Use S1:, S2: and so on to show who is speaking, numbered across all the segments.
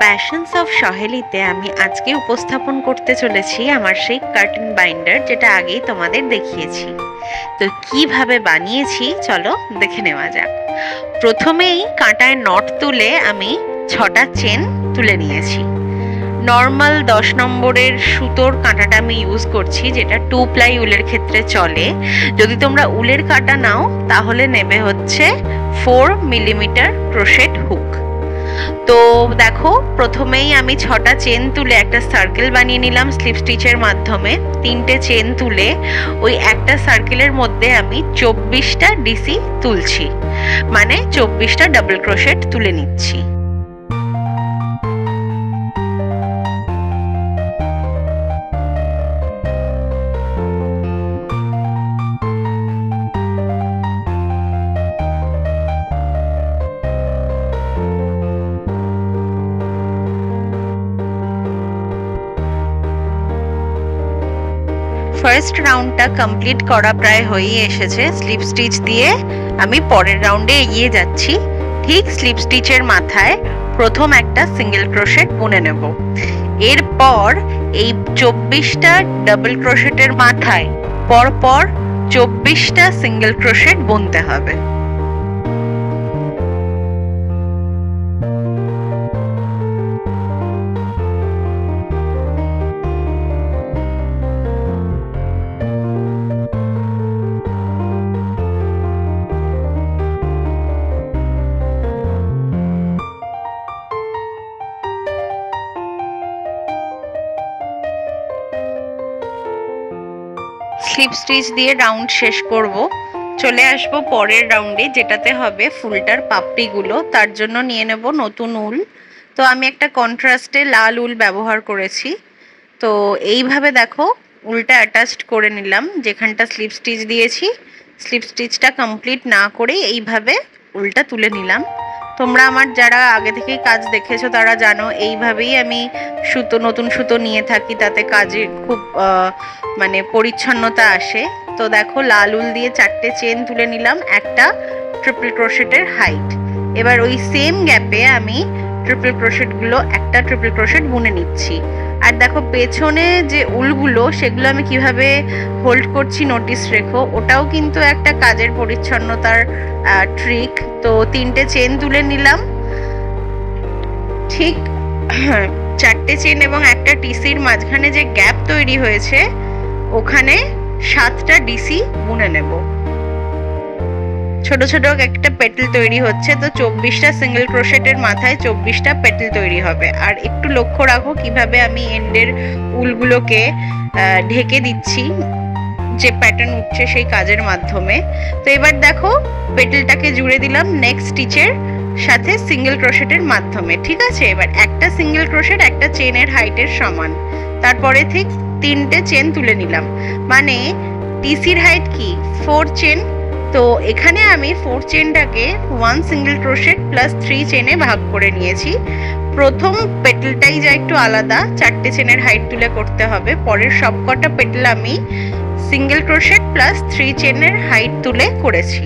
S1: Passions of সহেলিতে আমি আজকে উপস্থাপন করতে চলেছি আমার সেই কার্টেন বাইন্ডার, যেটা আগেই তোমাদের দেখিয়েছি। তো কিভাবে বানিয়েছি চলো দেখে নেওয়া যাক। প্রথমেই কাঁটায় নট তুলে আমি 6টা চেন তুলে নিয়েছি। নর্মাল 10 নম্বরের সুতোর কাঁটাটা আমি ইউজ করছি, যেটা 2 প্লাই উলের ক্ষেত্রে চলে। যদি তোমরা উলের কাঁটা নাও তাহলে নেবে হচ্ছে 4 মিলিমিটার ক্রোশেট হুক। তো দেখো, প্রথমেই আমি 6টা চেন তুলে একটা সার্কেল বানিয়ে নিলাম স্লিপ স্টিচের মাধ্যমে। 3টে চেন তুলে ওই একটা সার্কেলের মধ্যে আমি 24টা ডিসি তুলছি, মানে 24টা ডাবল ক্রোশেট তুলে নিচ্ছি। ফার্স্ট রাউন্ডটা কমপ্লিট করা প্রায় হয়ে এসেছে। স্লিপ স্টিচ দিয়ে আমি পরের রাউন্ডে এগিয়ে যাচ্ছি। ঠিক স্লিপ স্টিচের মাথায় প্রথম একটা সিঙ্গেল ক্রোশেট বুনে নেব। এরপর এই 24টা ডাবল ক্রোশেটের মাথায় পরপর 24টা সিঙ্গেল ক্রোশেট বুনতে হবে। স্লিপ স্টিচ দিয়ে রাউন্ড শেষ করব। চলে আসব পরের রাউন্ডে, যেটাতে হবে ফুলটার পাপড়িগুলো। তার জন্য নিয়ে নেব নতুন উল। তো আমি একটা কন্ট্রাস্টে লাল উল ব্যবহার করেছি। তো এইভাবে দেখো উলটা অ্যাটাচড করে নিলাম। যেখানটা স্লিপ স্টিচ দিয়েছি, স্লিপ স্টিচটা কমপ্লিট না করে এইভাবে উলটা তুলে নিলাম। তোমরা আমার যারা আগে থেকেই কাজ দেখেছো তারা জানো এইভাবেই আমি নতুন সুতো নিয়ে থাকি, তাতে কাজে খুব মানে পরিচ্ছন্নতা আসে। তো দেখো লাল উল দিয়ে 4টে চেন তুলে নিলাম, একটা ট্রিপল ক্রোশেটের হাইট। এবার ওই সেম গ্যাপে আমি একটা ট্রিপল ক্রোশেট বুনে নিচ্ছি। আর দেখো পেছনে যে উলগুলো সেগুলো আমি কিভাবে হোল্ড করছি নোটিস রেখো, ওটাও কিন্তু একটা কাজের পরিচ্ছন্নতার ট্রিক। তো 3টে চেন তুলে নিলাম। ঠিক 4টে চেন এবং একটা টিসির মাঝখানে যে গ্যাপ তৈরি হয়েছে ওখানে 7টা ডিসি বুনে নেব। ছোট ছোট একটা পেটেল তৈরি হচ্ছে। তো 24টা সিঙ্গেল ক্রোশেটের মাথায় 24টা পেটেল তৈরি হবে। আর একটু লক্ষ্য রাখো কিভাবে আমি এন্ডের উলগুলোকে ঢেকে দিচ্ছি, যে প্যাটার্ন উঠছে সেই কাজের মাধ্যমে। তো এবার দেখো পেটেলটাকে জুড়ে দিলাম নেক্সট স্টিচের সাথে সিঙ্গেল ক্রোশেটের মাধ্যমে। ঠিক আছে, এবার একটা সিঙ্গেল ক্রোশেট একটা চেনের হাইটের সমান। তারপরে ঠিক 3টে চেন তুলে নিলাম, মানে টিসির হাইট কি 4 চেন। তো এখানে আমি 4 চেনটাকে 1 সিঙ্গেল ক্রোশেট প্লাস 3 চেনে ভাগ করে নিয়েছি। প্রথম পেটেলটাই যা একটু আলাদা, 4টে চেনের হাইট তুলে করতে হবে। পরের সবকটা পেটেল আমি সিঙ্গেল ক্রোশেট প্লাস 3 চেনের হাইট তুলে করেছি।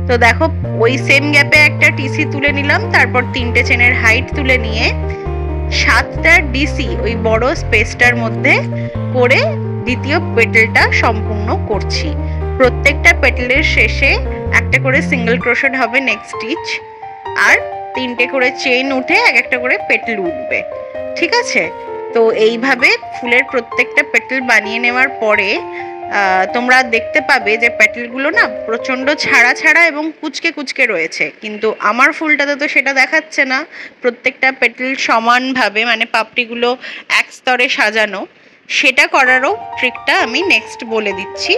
S1: তো দেখো ওই সেম গ্যাপে একটা টিসি তুলে নিলাম, তারপর 3টে চেনের হাইট তুলে নিয়ে 7টা ডিসি ওই বড় স্পেসটার মধ্যে করে দ্বিতীয় পেটেলটা সম্পূর্ণ করছি। প্রত্যেকটা পেটেলের শেষে একটা করে সিঙ্গেল ক্রোশেট হবে নেক্সট স্টিচ, আর 3টে করে চেইন উঠে একটা করে পেটেল উঠবে। ঠিক আছে, তো এইভাবে ফুলের প্রত্যেকটা পেটেল বানিয়ে নেওয়ার পরে তোমরা দেখতে পাবে যে পেটেলগুলো না প্রচণ্ড ছাড়া ছাড়া এবং কুচকে কুচকে রয়েছে, কিন্তু আমার ফুলটাতে তো সেটা দেখাচ্ছে না। প্রত্যেকটা পেটেল সমানভাবে, মানে পাপড়িগুলো এক স্তরে সাজানো। সেটা করারও ট্রিকটা আমি নেক্সট বলে দিচ্ছি।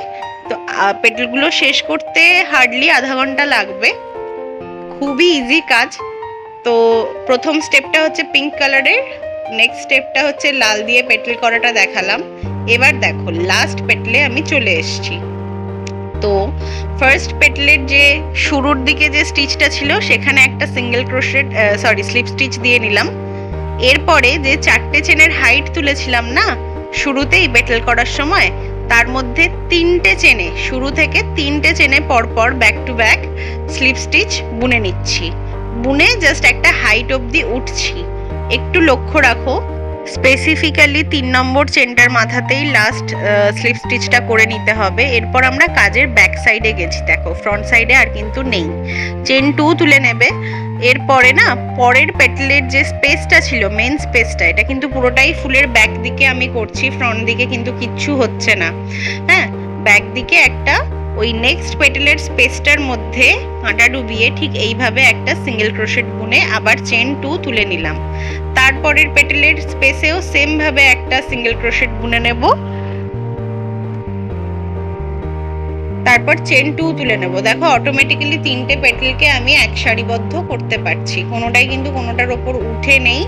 S1: তো পেটেলগুলো শেষ করতে হার্ডলি আধা ঘন্টা লাগবে, খুবই ইজি কাজ। তো প্রথম স্টেপটা হচ্ছে পিঙ্ক কালারের, নেক্সট স্টেপটা হচ্ছে লাল দিয়ে পেটেল করাটা দেখালাম। এবার দেখো লাস্ট পেটেলে আমি চলে এসেছি। তো ফার্স্ট পেটেলের যে শুরুর দিকে যে স্টিচটা ছিল সেখানে একটা সিঙ্গেল ক্রোশেট স্লিপ স্টিচ দিয়ে নিলাম। এরপরে যে 4টে চেনের হাইট তুলেছিলাম না শুরুতেই পেটেল করার সময়, তার মধ্যে 3টে চেনে, শুরু থেকে 3টে চেনে পরপর back to back slip stitch বুনে নিচ্ছি। বুনে জাস্ট একটা হাইট অবধি উঠছি। একটু লক্ষ্য রাখো, স্পেসিফিক্যালি 3 নম্বর চেনটার মাথাতেই লাস্ট স্লিপ স্টিচটা করে নিতে হবে। এরপর আমরা কাজের ব্যাক সাইডে গেছি, দেখো ফ্রন্ট সাইডে আর কিন্তু নেই। চেন 2 তুলে নেবে। এরপরে না পরের পেটেলের যে স্পেসটা ছিল, মেন স্পেসটা, এটা কিন্তু পুরোটাই ফুলের ব্যাক দিকে আমি করছি, ফ্রন্ট দিকে কিন্তু কিচ্ছু হচ্ছে না। হ্যাঁ, ব্যাক দিকে একটা ওই নেক্সট পেটেলের স্পেসটার মধ্যে কাঁটা ডুবিয়ে ঠিক এইভাবে একটা সিঙ্গেল ক্রোশেট বুনে আবার চেন 2 তুলে নিলাম। তারপরের পেটেলের স্পেসেও সেম ভাবে একটা সিঙ্গেল ক্রোশেট বুনে নেব, তারপর চেন 2 তুলে নেব। দেখো অটোমেটিক্যালি 3টে পেটেলকে আমি এক সারিবদ্ধ করতে পারছি, কোনোটাই কিন্তু কোনোটার ওপর উঠে নেই,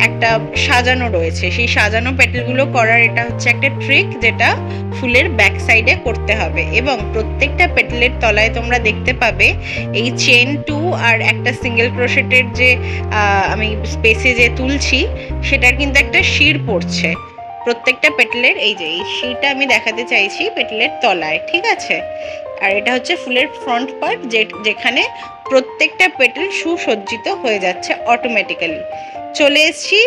S1: একটা সাজানো রয়েছে। সেই সাজানো পেটেলগুলো করার এটা হচ্ছে একটা ট্রিক, যেটা ফুলের ব্যাক সাইডে করতে হবে। এবং প্রত্যেকটা পেটেলের তলায় তোমরা দেখতে পাবে এই চেন 2 আর একটা সিঙ্গেল ক্রোশেটের যে আমি স্পেসে যে তুলছি সেটার কিন্তু একটা শির পড়ছে প্রত্যেকটা পেটেলের। এই যে এই শিরটা আমি দেখাতে চাইছি পেটেলের তলায়, ঠিক আছে। আর এটা হচ্ছে ফুলের ফ্রন্ট পার্ট, যেখানে প্রত্যেকটা পেটেল সুসজ্জিত হয়ে যাচ্ছে অটোমেটিক্যালি। চলে এসেছি,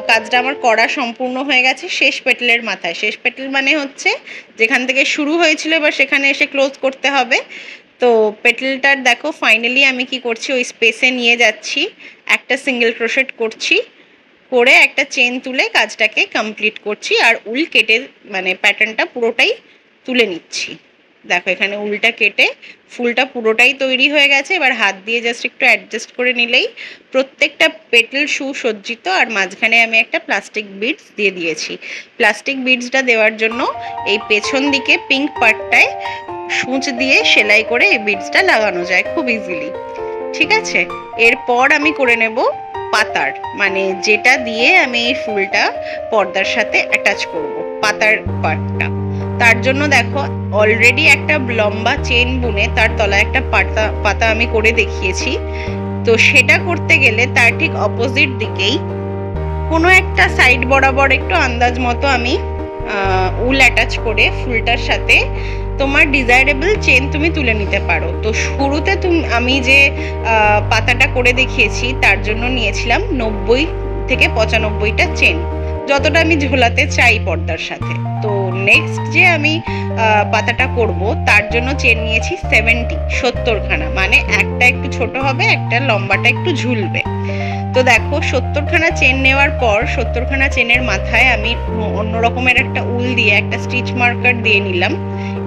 S1: কাজটা আমার করা সম্পূর্ণ হয়ে গেছে শেষ পেটেলের মাথায়। শেষ পেটেল মানে হচ্ছে যেখান থেকে শুরু হয়েছিল এবার সেখানে এসে ক্লোজ করতে হবে। তো পেটেলটার দেখো ফাইনালি আমি কি করছি, ওই স্পেসে নিয়ে যাচ্ছি, একটা সিঙ্গেল ক্রোশেট করছি, করে একটা চেন তুলে কাজটাকে কমপ্লিট করছি। আর উল কেটে মানে প্যাটার্নটা পুরোটাই তুলে নিচ্ছি। দেখো এখানে উলটা কেটে ফুলটা পুরোটাই তৈরি হয়ে গেছে। এবার হাত দিয়ে জাস্ট একটু অ্যাডজাস্ট করে নিলেই প্রত্যেকটা পেটেল সুসজ্জিত। আর মাঝখানে আমি একটা প্লাস্টিক বিডস দিয়ে দিয়েছি। প্লাস্টিক বিডসটা দেওয়ার জন্য এই পেছন দিকে পিঙ্ক পার্টটায় সূচ দিয়ে সেলাই করে এই বিডসটা লাগানো যায় খুব ইজিলি, ঠিক আছে। এরপর আমি করে নেব পাতার, মানে যেটা দিয়ে আমি এই ফুলটা পর্দার সাথে অ্যাটাচ করব, পাতার পার্টটা। তার জন্য দেখো অলরেডি একটা লম্বা চেন বুনে তার তলায় একটা পাতা আমি করে দেখিয়েছি। তো সেটা করতে গেলে তার ঠিক অপোজিট দিকেই কোনো একটা সাইড বরাবর একটু আন্দাজ মতো আমি উল অ্যাটাচ করে ফুলটার সাথে তোমার ডিজায়ারেবল চেন তুমি তুলে নিতে পারো। তো শুরুতে আমি যে পাতাটা করে দেখিয়েছি তার জন্য নিয়েছিলাম 90 থেকে 95টা চেন, যতটা আমি ঝোলাতে চাই পর্দার সাথে। তো নেক্সট যে আমি পাতাটা করব তার জন্য চেন নিয়েছি 70 খানা, মানে একটা একটু ছোট হবে, একটা লম্বাটা একটু ঝুলবে। তো দেখো 70খানা চেন নেওয়ার পর 70খানা চেনের মাথায় আমি অন্য রকমের একটা উল দিয়ে একটা স্টিচ মার্কার দিয়ে নিলাম।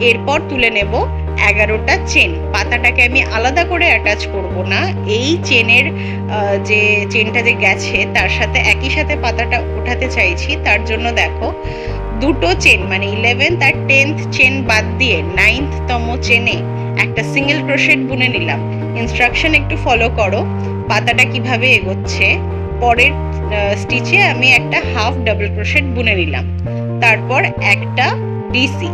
S1: এরপর তুলে নেব 11টা চেন। পাতাটাকে আমি আলাদা করে অ্যাটাচ করব না, এই চেনের যে চেনটা যে গেছে তার সাথে একই সাথে পাতাটা ওঠাতে চাইছি। তার জন্য দেখো দুটো চেন মানে 11th আর 10th চেন বাদ দিয়ে 9th-তম চেনে একটা সিঙ্গেল ক্রোশেট বুনে নিলাম। ইনস্ট্রাকশন একটু ফলো করো, পাতাটা কিভাবে এগোচ্ছে। পরের স্টিচে আমি একটা হাফ ডাবল ক্রোশেট বুনে নিলাম, তারপর একটা ডিসি,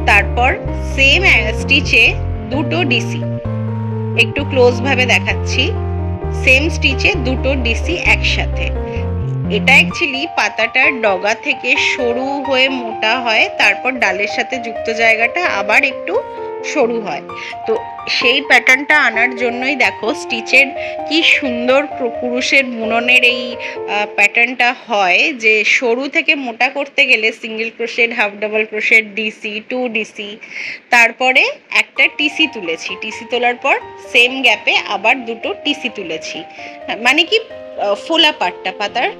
S1: তারপর সেম স্টিচে দুটো ডিসি, একটু ক্লোজ ভাবে দেখাচ্ছি, সেম স্টিচে দুটো ডিসি একসাথে। এটা অ্যাকচুয়ালি পাতাটার ডগা থেকে সরু হয়ে মোটা হয়, তারপর ডালের সাথে যুক্ত জায়গাটা আবার একটু সরু হয়। তো সেই প্যাটার্নটা আনার জন্যই দেখো স্টিচের কি সুন্দর কুরুশের বুননের এই প্যাটার্নটা হয়, যে সরু থেকে মোটা করতে গেলে single crochet, half double crochet, DC, 2 DC, তারপরে একটা টিসি তুলেছি। টিসি তোলার পর সেম গ্যাপে আবার দুটো টিসি তুলেছি, মানে কি ফোলা পাটটা, পাতার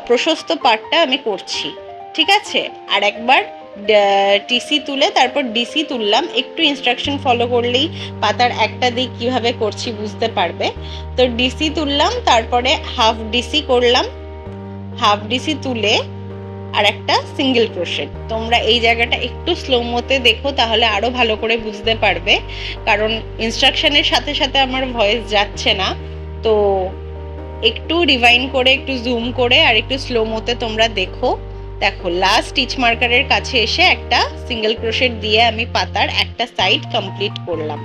S1: প্রশস্ত পাটটা আমি করছি, ঠিক আছে। আর একবার টিসি তুলে তারপর ডিসি তুললাম। একটু ইনস্ট্রাকশন ফলো করলেই পাতার একটা দিক কিভাবে করছি বুঝতে পারবে। তো ডিসি তুললাম, তারপরে হাফ ডিসি করলাম, হাফ ডিসি তুলে আর একটা সিঙ্গেল ক্রোশেট। তোমরা এই জায়গাটা একটু স্লো মোতে দেখো, তাহলে আরো ভালো করে বুঝতে পারবে, কারণ ইনস্ট্রাকশনের সাথে সাথে আমার ভয়েস যাচ্ছে না। তো একটু রিভাইন করে, একটু জুম করে আর একটু স্লো মোতে তোমরা দেখো। দেখো লাস্ট স্টিচ মার্কারের কাছে এসে একটা সিঙ্গেল ক্রোশেট দিয়ে আমি পাতার একটা সাইড কমপ্লিট করলাম,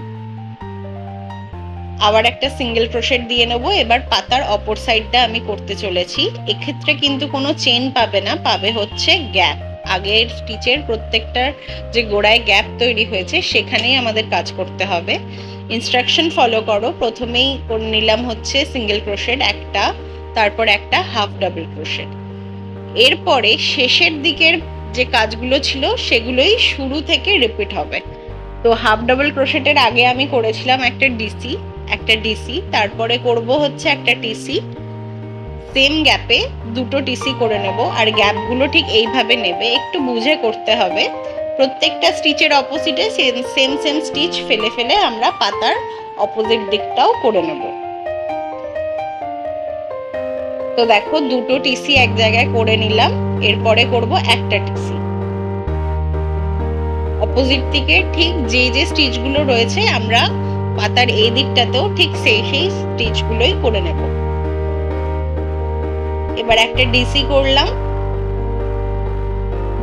S1: আবার একটা সিঙ্গেল ক্রোশেট দিয়ে নেব। এবার পাতার অপর সাইডটা আমি করতে চলেছি। এক্ষেত্রে কিন্তু কোনো চেন পাবে না, পাবে হচ্ছে গ্যাপ। আগের স্টিচের প্রত্যেকটার যে গোড়ায় গ্যাপ তৈরি হয়েছে সেখানেই আমাদের কাজ করতে হবে। ইনস্ট্রাকশন ফলো করো। প্রথমেই করে নিলাম হচ্ছে সিঙ্গেল ক্রোশেট একটা, তারপর একটা হাফ ডাবল ক্রোশেট। এরপরে শেষের দিকের যে কাজগুলো ছিল সেগুলোই শুরু থেকে রিপিট হবে। তো হাফ ডাবল ক্রোশেটের আগে আমি করেছিলাম একটা ডিসি, তারপরে করব হচ্ছে একটা টিসি, সেম গ্যাপে দুটো টিসি করে নেব। আর গ্যাপগুলো ঠিক এইভাবে নেবে, একটু বুঝে করতে হবে। প্রত্যেকটা স্টিচের অপোজিটে সেম স্টিচ ফেলে ফেলে আমরা পাতার অপোজিট দিকটাও করে নেব। তো দেখো দুটো টিসি এক জায়গায় করে নিলাম, এরপরে করব একটা টিসি। অপোজিট দিকে ঠিক যে স্টিচগুলো রয়েছে আমরা পাতার এই দিকটাতেও ঠিক সেই স্টিচগুলোই করে নেব। এবার একটা ডিসি করলাম,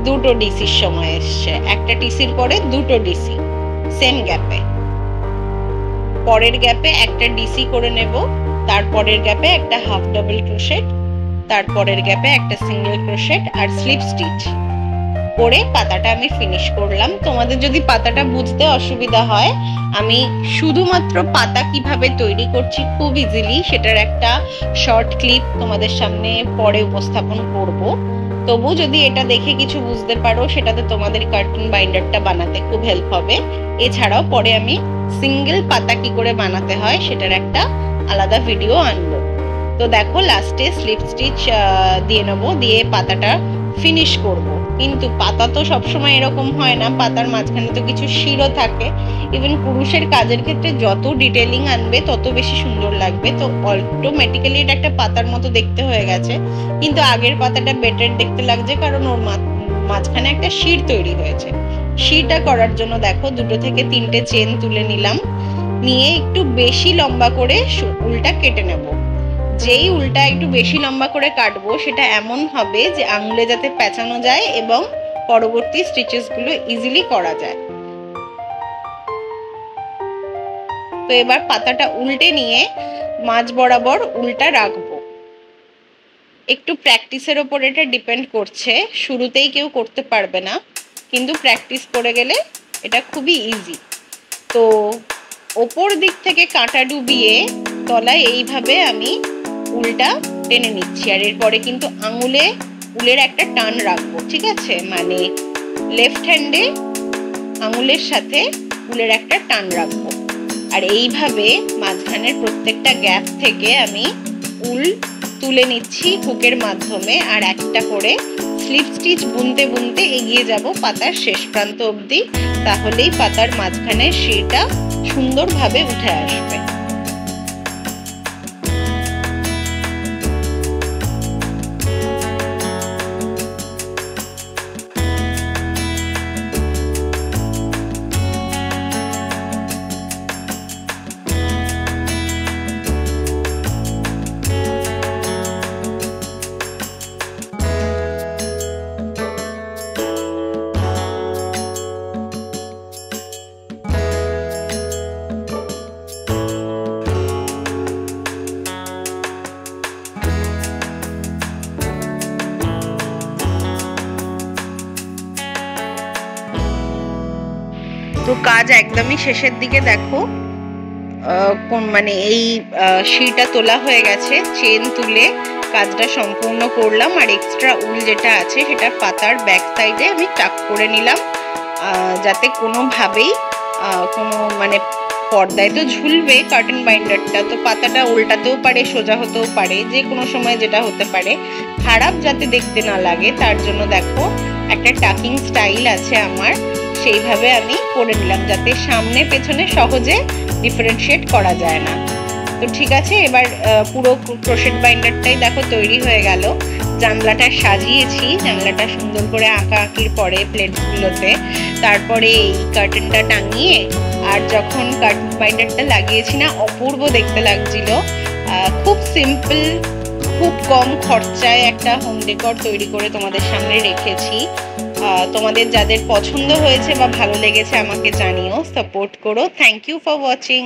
S1: দুটো ডিসির সময় এসছে, একটা টিসির পরে দুটো ডিসি সেম গ্যাপে। পরের গ্যাপে একটা ডিসি করে নেব, তারপরের গ্যাপে একটা হাফ ডাবল ক্রোশেট, তারপরের গ্যাপে একটা সিঙ্গেল ক্রোশেট আর স্লিপ স্টিচ করে পাতাটা আমি ফিনিশ করলাম। তোমাদের যদি পাতাটা বুঝতে অসুবিধা হয়, আমি শুধুমাত্র পাতা কিভাবে তৈরি করছি খুব ইজিলি সেটার একটা শর্ট ক্লিপ তোমাদের সামনে পরে উপস্থাপন করব। তবু যদি এটা দেখে কিছু বুঝতে পারো, সেটাতে তোমাদের কার্টুন বাইন্ডারটা বানাতে খুব হেল্প হবে। এছাড়াও পরে আমি সিঙ্গেল পাতা কি করে বানাতে হয় সেটার একটা আলাদা ভিডিও আনবো। তো দেখো লাস্টে স্লিপ স্টিচ দিয়ে নেবো, দিয়ে পাতাটা ফিনিশ করব। কিন্তু পাতা তো সবসময় এরকম হয় না, পাতার মাঝখানে তো কিছু শিরও থাকে। ইভেন কুরুশের কাজের ক্ষেত্রে যত ডিটেলিং আনবে তত বেশি সুন্দর লাগবে। তো অটোমেটিক্যালি এটা একটা পাতার মতো দেখতে হয়ে গেছে, কিন্তু আগের পাতাটা বেটার দেখতে লাগছে কারণ ওর মাঝখানে একটা শির তৈরি হয়েছে। শিরটা করার জন্য দেখো দুটো থেকে তিনটে চেন তুলে নিলাম, নিয়ে একটু বেশি লম্বা করে উলটা কেটে নেব। যেই উলটা একটু বেশি লম্বা করে কাটবো সেটা এমন হবে যে আঙুলে যাতে পেঁচানো যায় এবং পরবর্তী স্টিচেস গুলো ইজিলি করা যায়। তো এবার পাতাটা উল্টে নিয়ে মাঝ বরাবর উলটা রাখবো। একটু প্র্যাকটিসের ওপর এটা ডিপেন্ড করছে, শুরুতেই কেউ করতে পারবে না, কিন্তু প্র্যাকটিস করে গেলে এটা খুবই ইজি। তো ওপর দিক থেকে কাঁটা ডুবিয়ে তলায় এইভাবে আমি উলটা টেনে নিচ্ছি। আর এরপরে কিন্তু আঙুলে উলের একটা টান রাখবো, ঠিক আছে? মানে লেফট হ্যান্ডে আঙুলের সাথে উলের একটা টান রাখবো। আর এইভাবে মাঝখানের প্রত্যেকটা গ্যাপ থেকে আমি উল তুলে নিচ্ছি হুকের মাধ্যমে, আর একটা করে স্লিপ স্টিচ বুনতে বুনতে এগিয়ে যাব পাতার শেষ প্রান্ত অবধি। তাহলেই পাতার মাঝখানে শিরটা সুন্দরভাবে উঠে আসবে। তো কাজ একদমই শেষের দিকে। দেখো মানে এই শিরটা তোলা হয়ে গেছে, চেন তুলে কাজটা সম্পূর্ণ করলাম। আর এক্সট্রা উল যেটা আছে সেটা পাতার ব্যাক সাইডে আমি টাক করে নিলাম, যাতে কোনোভাবেই কোনো মানে পর্দায় তো ঝুলবে কার্টন বাইন্ডারটা, তো পাতাটা উল্টাতেও পারে সোজা হতেও পারে, যে কোনো সময় যেটা হতে পারে, খারাপ যাতে দেখতে না লাগে তার জন্য দেখো একটা টাকিং স্টাইল আছে আমার, সেইভাবে আমি করে নিলাম যাতে সামনে পেছনে সহজে ডিফারেন্সিয়েট করা যায় না। তো ঠিক আছে, এবার পুরো ক্রোশেট বাইন্ডারটাই দেখো তৈরি হয়ে গেল। জানলাটা সাজিয়েছি, জানলাটা সুন্দর করে আঁকির পরে প্লেটসগুলোতে, তারপরে এই কার্টেনটা টাঙিয়ে, আর যখন কার্টেন বাইন্ডারটা লাগিয়েছি না অপূর্ব দেখতে লাগছিল। খুব সিম্পল, খুব কম খরচায় একটা হোম ডেকর তৈরি করে তোমাদের সামনে রেখেছি। তোমাদের যাদের পছন্দ হয়েছে বা ভালো লেগেছে আমাকে জানিও, সাপোর্ট করো। Thank you for watching.